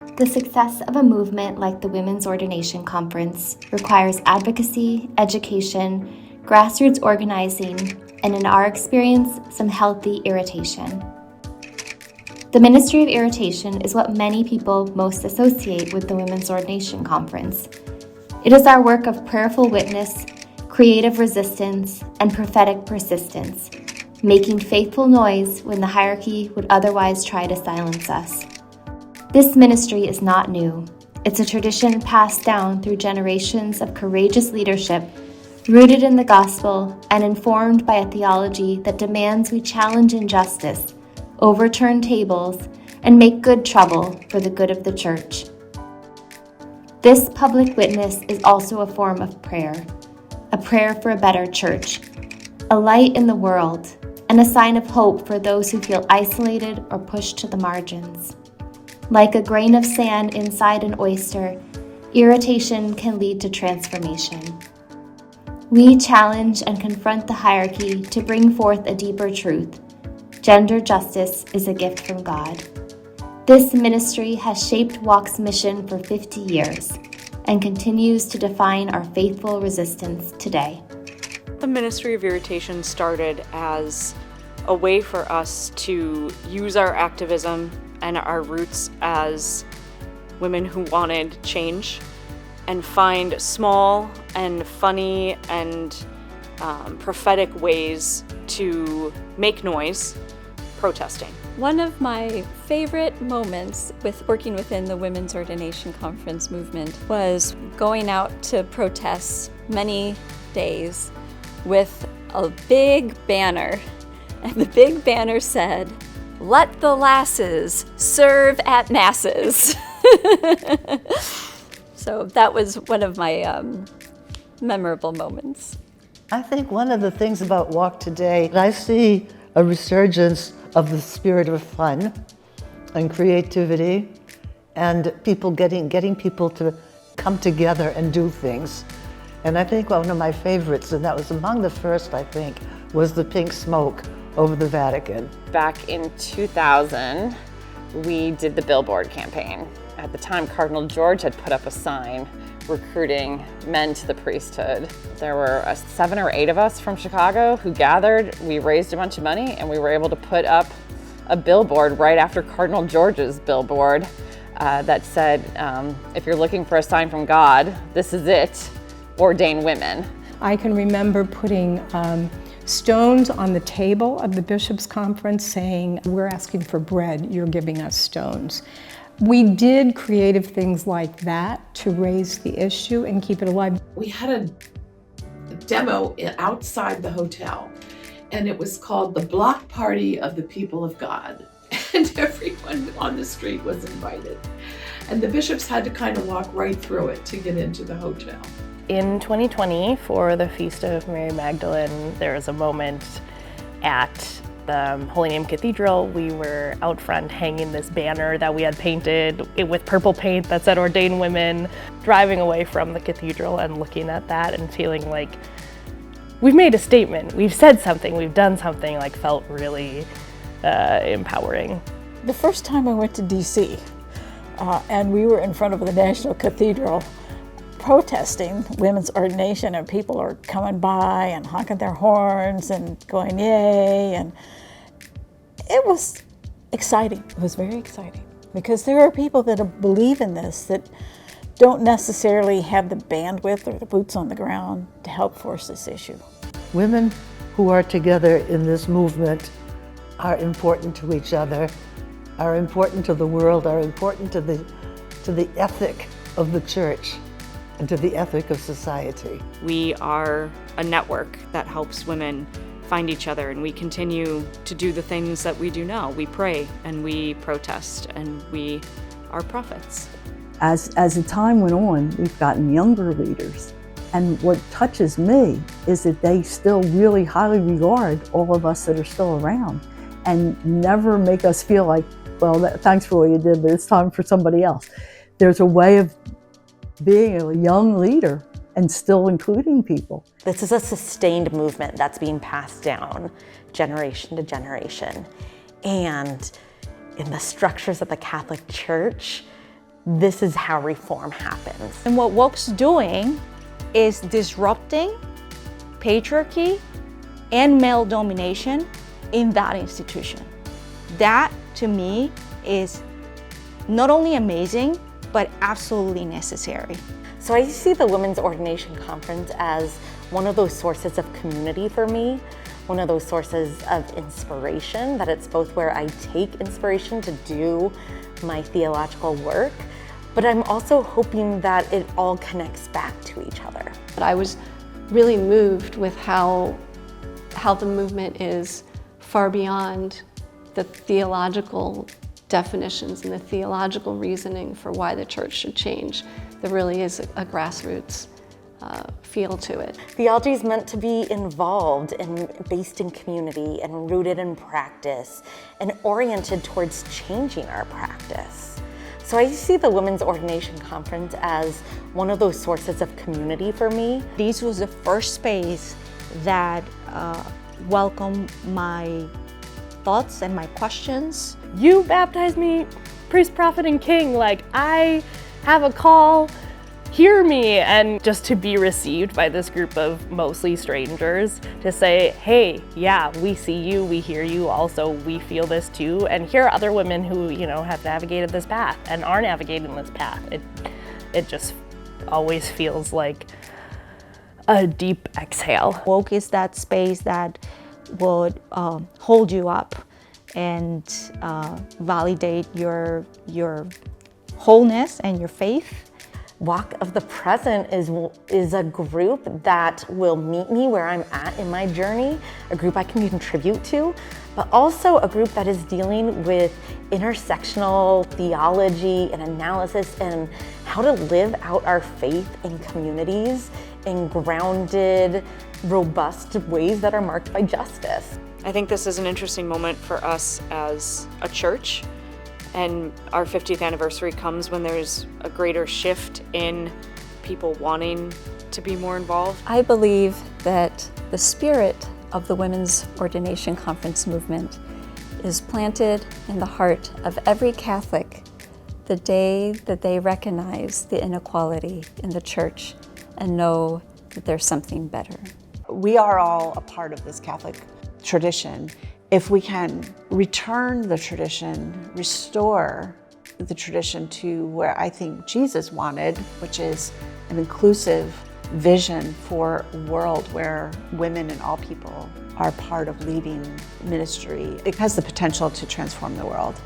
The success of a movement like the Women's Ordination Conference requires advocacy, education, grassroots organizing, and in our experience, some healthy irritation. The Ministry of Irritation is what many people most associate with the Women's Ordination Conference. It is our work of prayerful witness, creative resistance, and prophetic persistence, making faithful noise when the hierarchy would otherwise try to silence us. This ministry is not new. It's a tradition passed down through generations of courageous leadership, rooted in the gospel and informed by a theology that demands we challenge injustice, overturn tables, and make good trouble for the good of the church. This public witness is also a form of prayer, a prayer for a better church, a light in the world, and a sign of hope for those who feel isolated or pushed to the margins. Like a grain of sand inside an oyster, irritation can lead to transformation. We challenge and confront the hierarchy to bring forth a deeper truth. Gender justice is a gift from God. This ministry has shaped WOC's mission for 50 years and continues to define our faithful resistance today. The Ministry of Irritation started as a way for us to use our activism and our roots as women who wanted change and find small and funny and prophetic ways to make noise protesting. One of my favorite moments with working within the Women's Ordination Conference movement was going out to protests many days with a big banner. And the big banner said, "Let the lasses serve at masses." So that was one of my memorable moments. I think one of the things about WOC today, I see a resurgence of the spirit of fun and creativity and people getting people to come together and do things. And I think one of my favorites, and that was among the first, I think, was the pink smoke over the Vatican. Back in 2000, we did the billboard campaign. At the time, Cardinal George had put up a sign recruiting men to the priesthood. There were 7 or 8 of us from Chicago who gathered. We raised a bunch of money and we were able to put up a billboard right after Cardinal George's billboard that said, if you're looking for a sign from God, this is it, ordain women. I can remember putting stones on the table of the bishops' conference saying, "We're asking for bread, you're giving us stones." We did creative things like that to raise the issue and keep it alive. We had a demo outside the hotel, and it was called The Block Party of the People of God. And everyone on the street was invited. And the bishops had to kind of walk right through it to get into the hotel. In 2020, for the Feast of Mary Magdalene, there was a moment at the Holy Name Cathedral. We were out front hanging this banner that we had painted with purple paint that said "Ordain Women," driving away from the cathedral and looking at that and feeling like we've made a statement, we've said something, we've done something, like felt really empowering. The first time I went to DC and we were in front of the National Cathedral protesting women's ordination, and people are coming by and honking their horns and going yay, and it was exciting. It was very exciting because there are people that believe in this that don't necessarily have the bandwidth or the boots on the ground to help force this issue. Women who are together in this movement are important to each other, are important to the world, are important to the ethic of the church and to the ethic of society. We are a network that helps women find each other, and we continue to do the things that we do now. We pray and we protest and we are prophets. As the time went on, we've gotten younger leaders. And what touches me is that they still really highly regard all of us that are still around and never make us feel like, well, thanks for what you did, but it's time for somebody else. There's a way of being a young leader and still including people. This is a sustained movement that's being passed down generation to generation. And in the structures of the Catholic Church, this is how reform happens. And what WOC's doing is disrupting patriarchy and male domination in that institution. That, to me, is not only amazing, but absolutely necessary. So I see the Women's Ordination Conference as one of those sources of community for me, one of those sources of inspiration, that it's both where I take inspiration to do my theological work, but I'm also hoping that it all connects back to each other. I was really moved with how the movement is far beyond the theological definitions and the theological reasoning for why the church should change. There really is a grassroots feel to it. Theology is meant to be involved and based in community and rooted in practice and oriented towards changing our practice. So I see the Women's Ordination Conference as one of those sources of community for me. This was the first space that welcomed my thoughts and my questions. You baptized me priest, prophet, and king. Like, I have a call, hear me. And just to be received by this group of mostly strangers to say, hey, yeah, we see you, we hear you, also we feel this too. And here are other women who, you know, have navigated this path and are navigating this path. It just always feels like a deep exhale. WOC is that space that would hold you up and validate your wholeness and your faith. WOC of the Present is a group that will meet me where I'm at in my journey, a group I can contribute to, but also a group that is dealing with intersectional theology and analysis and how to live out our faith in communities in grounded, robust ways that are marked by justice. I think this is an interesting moment for us as a church, and our 50th anniversary comes when there's a greater shift in people wanting to be more involved. I believe that the spirit of the Women's Ordination Conference movement is planted in the heart of every Catholic the day that they recognize the inequality in the church and know that there's something better. We are all a part of this Catholic tradition. If we can return the tradition, restore the tradition to where I think Jesus wanted, which is an inclusive vision for a world where women and all people are part of leading ministry, it has the potential to transform the world.